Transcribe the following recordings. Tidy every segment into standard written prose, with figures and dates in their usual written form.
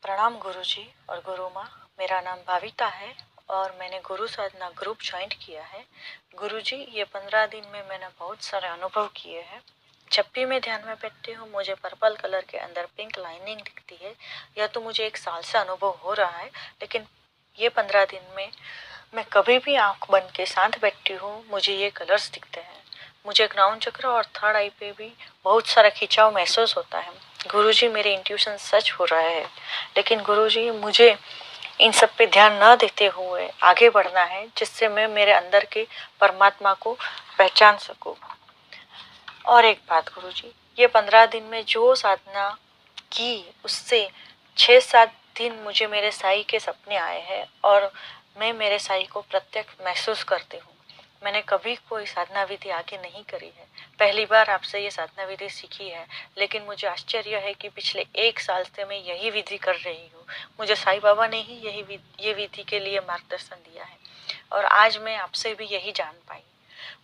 प्रणाम गुरुजी और गुरु माँ। मेरा नाम भाविता है और मैंने गुरु साधना ग्रुप ज्वाइन किया है। गुरुजी, ये 15 दिन में मैंने बहुत सारे अनुभव किए हैं। जब भी मैं ध्यान में बैठती हूँ मुझे पर्पल कलर के अंदर पिंक लाइनिंग दिखती है। यह तो मुझे 1 साल से अनुभव हो रहा है, लेकिन ये 15 दिन में मैं कभी भी आंख बंद के साथ बैठती हूँ मुझे ये कलर्स दिखते हैं। मुझे ग्राउंड चक्र और थर्ड आई पे भी बहुत सारा खिंचाव महसूस होता है। गुरुजी, मेरे इंट्यूशन सच हो रहा है, लेकिन गुरुजी मुझे इन सब पे ध्यान न देते हुए आगे बढ़ना है, जिससे मैं मेरे अंदर के परमात्मा को पहचान सकूं। और एक बात गुरुजी, ये 15 दिन में जो साधना की उससे 6-7 दिन मुझे मेरे साईं के सपने आए हैं और मैं मेरे साईं को प्रत्यक्ष महसूस करती हूँ। मैंने कभी कोई साधना विधि आगे नहीं करी है, पहली बार आपसे ये साधना विधि सीखी है, लेकिन मुझे आश्चर्य है कि पिछले 1 साल से मैं यही विधि कर रही हूँ। मुझे साईं बाबा ने ही ये विधि के लिए मार्गदर्शन दिया है और आज मैं आपसे भी यही जान पाई।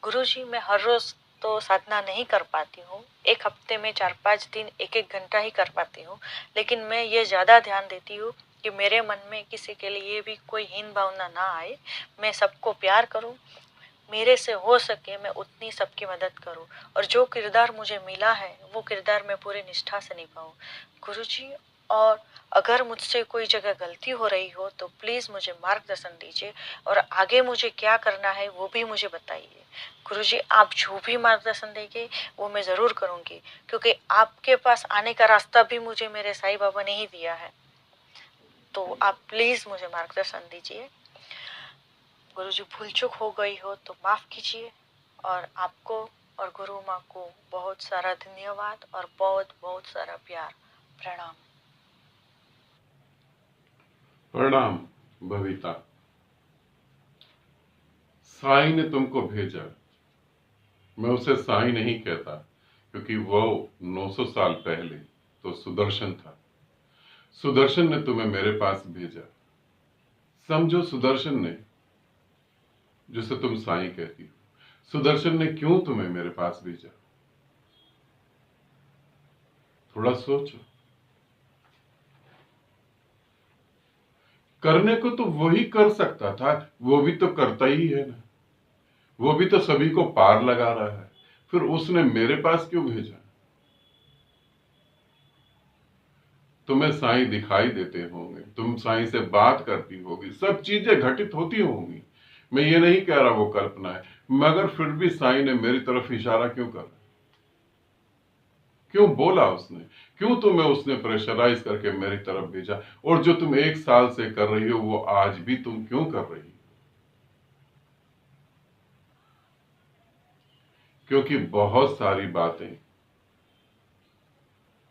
गुरुजी, मैं हर रोज तो साधना नहीं कर पाती हूँ, एक हफ्ते में 4-5 दिन 1-1 घंटा ही कर पाती हूँ, लेकिन मैं ये ज़्यादा ध्यान देती हूँ कि मेरे मन में किसी के लिए भी कोई हीन भावना ना आए। मैं सबको प्यार करूँ, मेरे से हो सके मैं उतनी सबकी मदद करूं और जो किरदार मुझे मिला है वो किरदार मैं पूरी निष्ठा से निभाऊं। गुरुजी, और अगर मुझसे कोई जगह गलती हो रही हो तो प्लीज मुझे मार्गदर्शन दीजिए और आगे मुझे क्या करना है वो भी मुझे बताइए। गुरुजी, आप जो भी मार्गदर्शन देंगे वो मैं जरूर करूंगी, क्योंकि आपके पास आने का रास्ता भी मुझे मेरे साईं बाबा ने ही दिया है। तो आप प्लीज मुझे मार्गदर्शन दीजिए। गुरुजी, भूल चूक हो गई हो तो माफ कीजिए और आपको और गुरु माँ को बहुत सारा धन्यवाद और बहुत बहुत सारा प्यार। प्रणाम। प्रणाम भविता। साईं ने तुमको भेजा। मैं उसे साईं नहीं कहता, क्योंकि वो 900 साल पहले तो सुदर्शन था। सुदर्शन ने तुम्हें मेरे पास भेजा। समझो, सुदर्शन ने, जिसे तुम साईं कहती हो, सुदर्शन ने क्यों तुम्हें मेरे पास भेजा? थोड़ा सोचो। करने को तो वही कर सकता था, वो भी तो करता ही है ना। वो भी तो सभी को पार लगा रहा है, फिर उसने मेरे पास क्यों भेजा? तुम्हें साईं दिखाई देते होंगे, तुम साईं से बात करती होगी, सब चीजें घटित होती होंगी। मैं ये नहीं कह रहा वो कल्पना है, मगर फिर भी साईं ने मेरी तरफ इशारा क्यों कर, क्यों बोला उसने, क्यों तुम्हें उसने प्रेशराइज करके मेरी तरफ भेजा? और जो तुम 1 साल से कर रही हो वो आज भी तुम क्यों कर रही हो? क्योंकि बहुत सारी बातें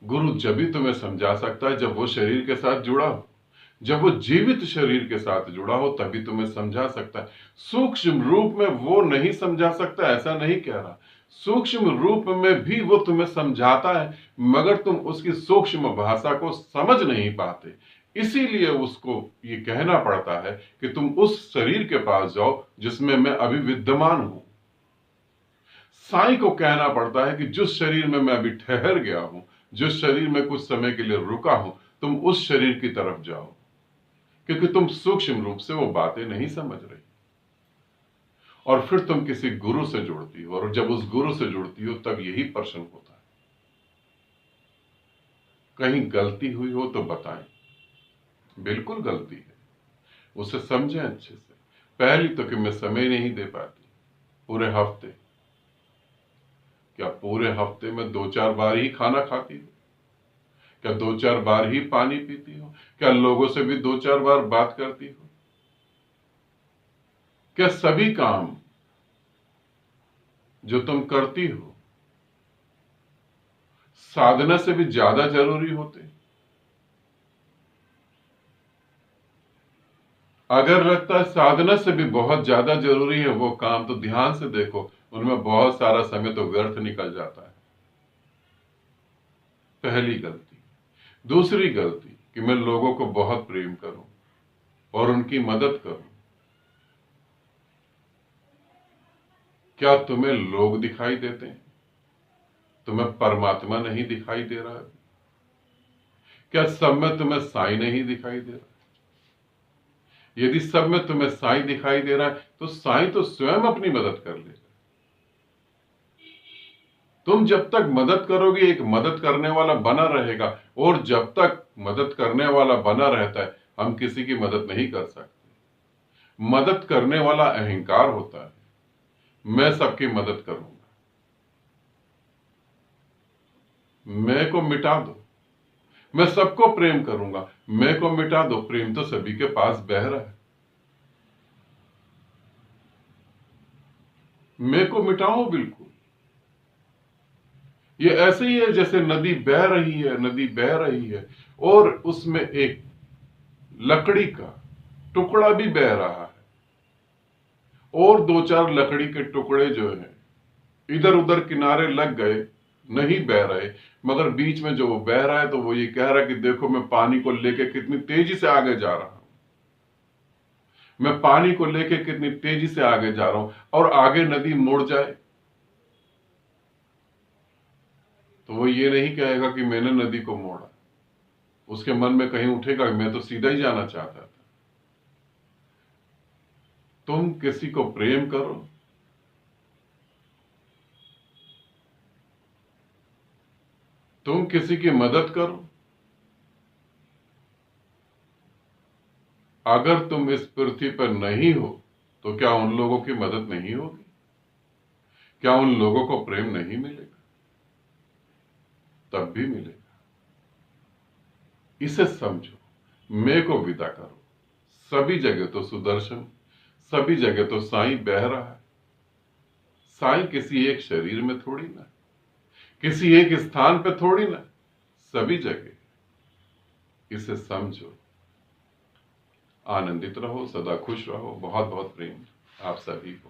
गुरु जब भी तुम्हें समझा सकता है जब वो शरीर के साथ जुड़ा हो, जब वो जीवित शरीर के साथ जुड़ा हो, तभी तुम्हें समझा सकता है। सूक्ष्म रूप में वो नहीं समझा सकता, ऐसा नहीं कह रहा। सूक्ष्म रूप में भी वो तुम्हें समझाता है, मगर तुम उसकी सूक्ष्म भाषा को समझ नहीं पाते। इसीलिए उसको ये कहना पड़ता है कि तुम उस शरीर के पास जाओ जिसमें मैं अभी विद्यमान हूं। साईं को कहना पड़ता है कि जिस शरीर में मैं अभी ठहर गया हूं, जिस शरीर में कुछ समय के लिए रुका हूं, तुम उस शरीर की तरफ जाओ, क्योंकि तुम सूक्ष्म रूप से वो बातें नहीं समझ रही। और फिर तुम किसी गुरु से जुड़ती हो, और जब उस गुरु से जुड़ती हो तब यही प्रश्न होता है, कहीं गलती हुई हो तो बताएं। बिल्कुल गलती है, उसे समझें अच्छे से। पहली तो कि मैं समय नहीं दे पाती पूरे हफ्ते। क्या पूरे हफ्ते में 2-4 बार ही खाना खाती हो? क्या 2-4 बार ही पानी पीती हो? क्या लोगों से भी 2-4 बार बात करती हो? क्या सभी काम जो तुम करती हो साधना से भी ज्यादा जरूरी होते? अगर लगता है साधना से भी बहुत ज्यादा जरूरी है वो काम, तो ध्यान से देखो, उनमें बहुत सारा समय तो व्यर्थ निकल जाता है। पहली गलती। दूसरी गलती कि मैं लोगों को बहुत प्रेम करूं और उनकी मदद करूं। क्या तुम्हें लोग दिखाई देते हैं? तुम्हें परमात्मा नहीं दिखाई दे रहा है? क्या सब में तुम्हें साईं नहीं दिखाई दे रहा? यदि सब में तुम्हें साईं दिखाई दे रहा है तो साईं तो स्वयं अपनी मदद कर लेगा। तुम जब तक मदद करोगे एक मदद करने वाला बना रहेगा, और जब तक मदद करने वाला बना रहता है हम किसी की मदद नहीं कर सकते। मदद करने वाला अहंकार होता है, मैं सबकी मदद करूंगा, मैं को मिटा दो, मैं सबको प्रेम करूंगा, मैं को मिटा दो। प्रेम तो सभी के पास बह रहा है, मैं को मिटाओ बिल्कुल। ये ऐसे ही है जैसे नदी बह रही है, नदी बह रही है और उसमें एक लकड़ी का टुकड़ा भी बह रहा है, और दो चार लकड़ी के टुकड़े जो हैं इधर उधर किनारे लग गए, नहीं बह रहे, मगर बीच में जो वो बह रहा है तो वो ये कह रहा है कि देखो मैं पानी को लेके कितनी तेजी से आगे जा रहा हूं, मैं पानी को लेके कितनी तेजी से आगे जा रहा हूं, और आगे नदी मुड़ जाए तो वो ये नहीं कहेगा कि मैंने नदी को मोड़ा। उसके मन में कहीं उठेगा मैं तो सीधा ही जाना चाहता था। तुम किसी को प्रेम करो, तुम किसी की मदद करो। अगर तुम इस पृथ्वी पर नहीं हो तो क्या उन लोगों की मदद नहीं होगी? क्या उन लोगों को प्रेम नहीं मिलेगा? तब भी मिलेगा। इसे समझो, मैं को विदा करो। सभी जगह तो सुदर्शन, सभी जगह तो साईं बह रहा है। साईं किसी एक शरीर में थोड़ी ना, किसी एक स्थान पे थोड़ी ना, सभी जगह। इसे समझो, आनंदित रहो, सदा खुश रहो। बहुत बहुत प्रेम आप सभी को।